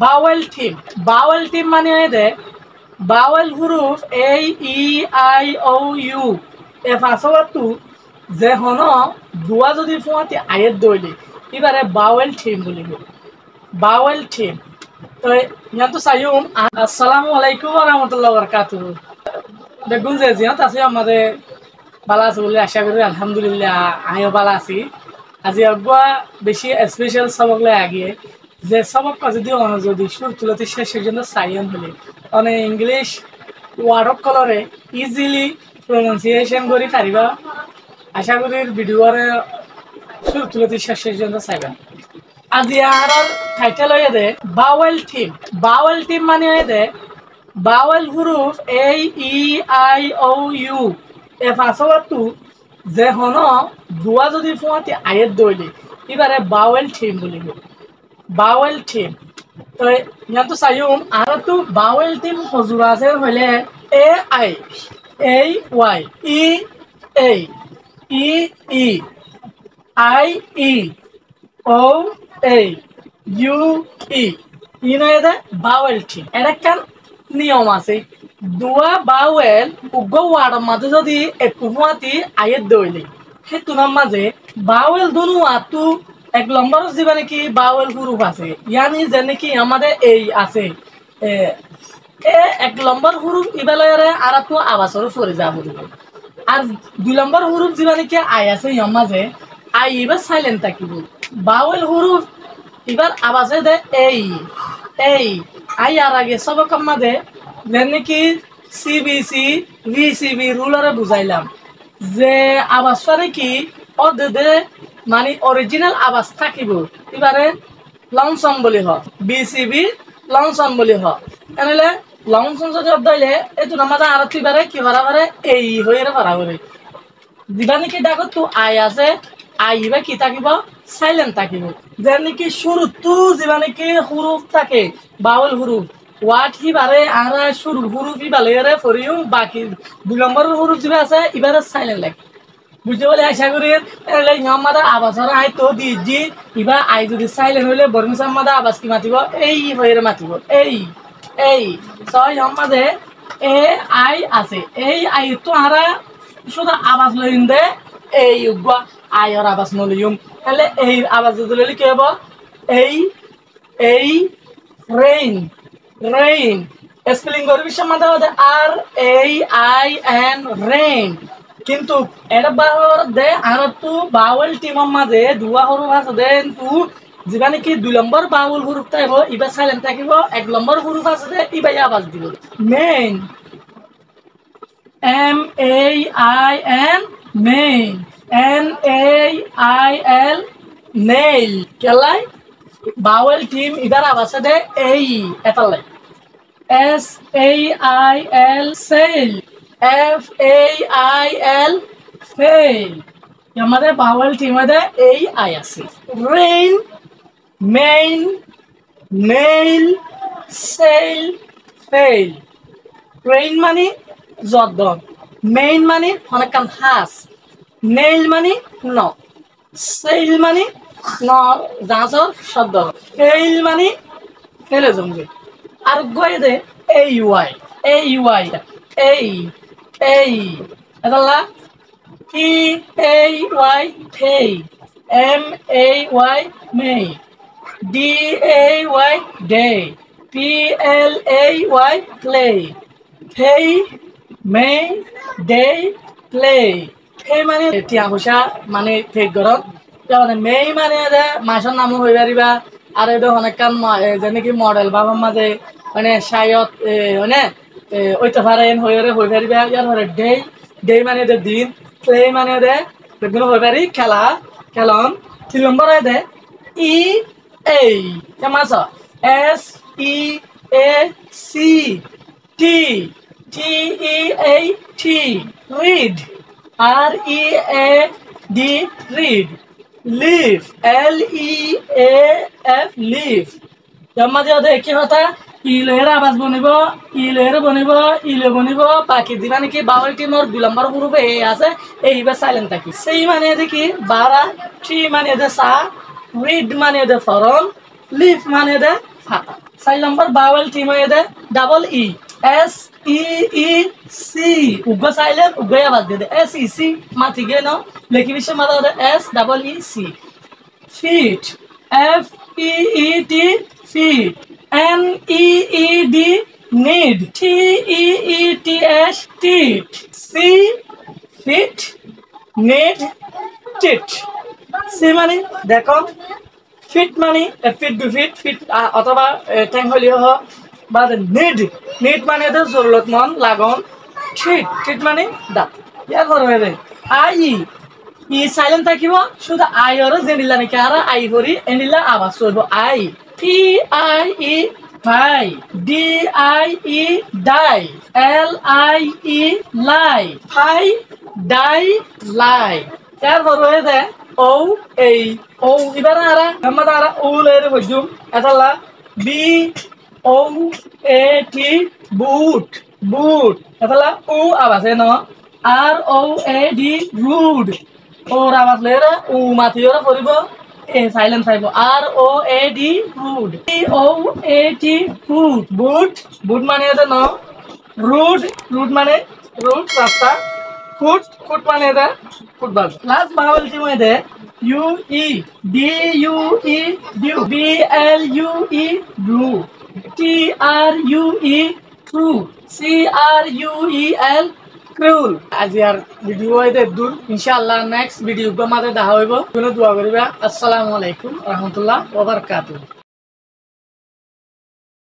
Bowel team. Bowel team মানে দে bowel হুরুফ এই E I O U A ফাঁসবাতু যে হন দুয়া যদি ফুয়াতে আয়ের দইলে এবারে বাওয়েল টিম বলি বাওয়েল টিম। তো ইয়াতো সাইয়ুম আসসালামু আলাইকুম ওয়া রাহমাতুল্লাহি ওয়া বারাকাতুহু। দেখুন যে জিয়াত আছে আমাদের ভালো আছে বলে আশা করি আলহামদুলিল্লাহ আমিও ভালো আছি। আজি আগুয়া বেশি স্পেশাল সবক লে আগিয়ে যে সবক যদি যদি সুর তুলতে শেষের জন্য সাইয়ন হলে অনেক ইংলিশ ওয়ার্ড কলরে ইজিলি প্রনাউন্সিয়েশন করি পারিবা। আশা করি ভিডিওর সুর তুলতে শেষের জন্য চাইবেন। আজি আর টাইটেল হয়ে দে বাওয়েল টিম। বাওয়েল টিম মানে হয়ে দে বাওয়েল হুরুফ এই E I O U A ফাঁসবাতু যে হন দুয়া যদি ফুয়াতে আয়ের দইলে এবারে বাওয়েল টিম বলি বাওয়েল টিম। তো ইয়াতো সাইয়ুম আর তো বাওয়েল টিম হজুর আছে হইলে এ আই এই ওয়াই ই এই ই ই আই ই ও এই ইউ ই ইনাইদে বাওয়েল টিম। এটা নিয়ম আছে দুয়া বাওয়েল উগ্র ওয়ার্ডের মাঝে যদি একটু ফুয়াতি আয়ের দইলে সেই তুনার মাঝে বাওয়েল দুনু আতু এক নম্বর জীবা নাকি বাওয়েল হুরুফ আছে ইয়ানি যে নাকি আমাদের এই আছে এ এক নম্বর হুরুফ ইবালয়ারে আর তো আবাসর পড়ে যাব আর দুই নম্বর হুরুফ জীবা নাকি আই আছে ইয়ার মাঝে আই এবার সাইলেন্ট থাকিব। বাওয়েল হুরুফ এবার আবাসে দে এই আই আর আগে সবক মাঝে যে নাকি সিবিসি ভিসিবি রুলারে বুঝাইলাম যে আবাসটা নাকি অদে মানে অরিজিনাল আবাস থাকিব এবারে লংসন বলি হ বিসিবি লংসন বলি হ এনেলে লংসন যদি অদাইলে এইটো নামাজে আর তিবারে কি ভাড়া ভাড়ে এই হয়ে ভাড়া করে দিবা নাকি দেখো তো আই আছে আই বা কি থাকিব সাইলেন্ট থাকিব। যে নাকি শুরুতো যিবা নাকি হুরুফ থাকে বাউল হুরুফ ওয়াট হি বারে আর শুরু হুরুফ হি বালে ফরিও বাকি দুই নম্বর হুরুফ যিবা আছে এবারে সাইলেন্ট লাগে বুঝতে বলে আশা করি আমাদের আবাসর আই তো দিজি ইবা আই যদি সাইলেন্ট হইলে বরমিস আমাদের আবাস কি মাতিব এই হয়ে মাতিব এই ছয় আমাদের এ আই আছে এই আই তো আরা শুধু আবাস লইন দে এই আয়র আবাস নলিয়ম তাহলে এই আবাস যদি লইলে কি হব এই রেইন রেইন স্পেলিং করবি সমাধা আর এই আই এন রেইন কিন্তু এটা বাহর দে আর তু বাউল টিমর মাঝে দুয়া হরুফ আছে দে তু যেবা নাকি দুই নম্বর বাউল হুরুফ থাকিব ইবা সাইলেন্ট থাকিব এক নম্বর হুরুফ আছে দে ইবাই আওয়াজ দিব main M A I N main N A I L nail কেলাই বাউল টিম ইবার আওয়াজ দে এই এটালাই S A I L sail F A I L fail আমাদের বাউল টিমে এই আই আছে rain main nail sail fail. Rain মানে জর্দন মেইন মানে অনেকক্ষণ হাঁস নেইল মানে ন সেল মানে ন জাঁচর শব্দ ফেল মানে ফেলে জমবে আর গয়ে দে এই ওয়াই এই এটা ই A Y they M A Y may D A Y day P L A Y play they may day play সেই মানে টিয়া পইচা মানে ঠিক ঘৰত মানে মেই মানে মাছৰ নামো হৈ পাৰিবা আৰু এইটো অনেকক্ষণ যেনেকি মডেল বাবার মাঝে মানে শায়ত মানে ওইতে পারেন হয়ে পারিবা ইয়ার পরে ডে মানে দিন প্লে মানে বেগুন হয়ে পারি খেলা খেলন 3 নম্বর দে ই এই মাছ S E A C T T E A T read R E A D read leave L E A F leave মাঝে ওদের কি কথা ইলের আবাস বনিব ইলের বনিব ইলে বনিব বাকি দিবা নাকি বাউল টিমর 2 নম্বর গ্রুপে এই আছে এইবার সাইলেন্ট থাকি সেই মানে দেখি বারা ট্রি মানে দে সা রিড মানে দে ফরম লিভ মানে দে ফাটা 4 নম্বর বাউল টিম হয়ে দে double E S E E C উগ্র সাইলেন্ট উগ্র আওয়াজ দিয়ে দে এস ই সি মাতি গে ন লেখি বিশ্বে মাথা দে S double E C feet F E E T feet N E E D need T E E T S teeth C feet need teeth C মানে দেখো ফিট মানে ফিট টু ফিট ফিট অথবা ঠেং হলিও হ বা need need মানে জরুরতমন্দ lagoon ঠিক ঠিক মানে দাঁত ইয়ার ঘর হয়ে যায় আই ই সাইলেন্ট থাকিব শুধু আই আর জেনিলা নাকি আর আই করি এনিলা আওয়াজ করব I P I E pie D I E die L I E lie fie die lie ইয়ার ঘর হয়ে যায় ও এই ও এবার আরা আমরা আরা ও লেরে হইজুম এটালা বি ও এ টি বুট বুট এটালা ও আওয়াজ ন আর ও এ ডি রুড ওর আওয়াজ লেরে ও মাতিওরা করিব এ সাইলেন্ট থাকবো আর ও এ ডি রুড টি ও এ টি বুট বুট বুট মানে এটা ন রুড রুড মানে রুড রাস্তা ফুট ফুট মানে এটা ফুটবল লাস্ট বাউল টিম হয়ে U E D U E due B L U E blue T R U E true C R U E L cruel আজি আর video হইতে দূর ইনশাআল্লাহ নেক্সট ভিডিও গমাতে দেখা হইব কোনো দোয়া করিবা আসসালামু আলাইকুম রাহমাতুল্লাহ ওয়া বারাকাতুহু।